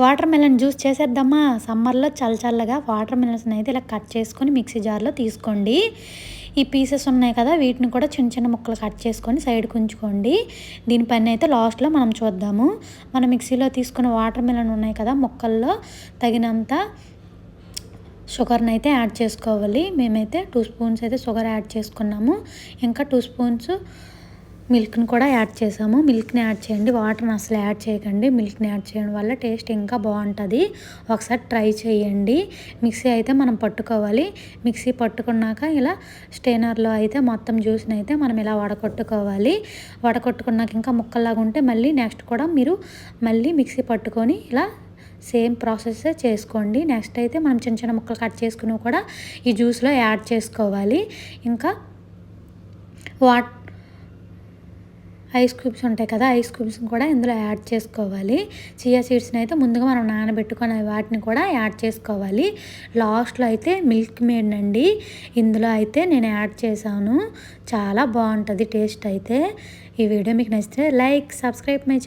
Water melon juice చేసేద్దామా. సమ్మర్లో చల్లగా వాటర్ మెలన్స్ని అయితే ఇలా కట్ చేసుకొని మిక్సీ జార్లో తీసుకోండి. ఈ పీసెస్ ఉన్నాయి కదా, వీటిని కూడా చిన్న చిన్న ముక్కలు కట్ చేసుకొని సైడ్కి ఉంచుకోండి. దీనిపైన అయితే లాస్ట్లో మనం చూద్దాము. మనం మిక్సీలో తీసుకున్న వాటర్ మెలన్ ఉన్నాయి కదా, ముక్కల్లో తగినంత షుగర్ని అయితే యాడ్ చేసుకోవాలి. మేమైతే 2 స్పూన్స్ అయితే షుగర్ యాడ్ చేసుకున్నాము. ఇంకా 2 స్పూన్స్ మిల్క్ని కూడా యాడ్ చేసాము. మిల్క్ని యాడ్ చేయండి, వాటర్ని అసలు యాడ్ చేయకండి. మిల్క్ని యాడ్ చేయడం వల్ల టేస్ట్ ఇంకా బాగుంటుంది. ఒకసారి ట్రై చేయండి. మిక్సీ అయితే మనం పట్టుకోవాలి. మిక్సీ పట్టుకున్నాక ఇలా స్టెయినర్లో అయితే మొత్తం జ్యూస్ని అయితే మనం ఇలా వడకొట్టుకోవాలి. వడకొట్టుకున్నాక ఇంకా ముక్కల్లాగా ఉంటే మళ్ళీ నెక్స్ట్ కూడా మీరు మళ్ళీ మిక్సీ పట్టుకొని ఇలా సేమ్ ప్రాసెస్ చేసుకోండి. నెక్స్ట్ అయితే మనం చిన్న చిన్న ముక్కలు కట్ చేసుకుని కూడా ఈ జ్యూస్లో యాడ్ చేసుకోవాలి. ఇంకా ఐస్ క్యూబ్స్ ఉంటాయి కదా, ఐస్ క్యూబ్స్ని కూడా ఇందులో యాడ్ చేసుకోవాలి. చియా సీడ్స్ని అయితే ముందుగా మనం నానబెట్టుకొని వాటిని కూడా యాడ్ చేసుకోవాలి. లాస్ట్లో అయితే మిల్క్ మేడ్ అండి ఇందులో అయితే నేను యాడ్ చేశాను. చాలా బాగుంటుంది టేస్ట్ అయితే. ఈ వీడియో మీకు నచ్చితే లైక్, సబ్స్క్రైబ్ మై ఛానల్.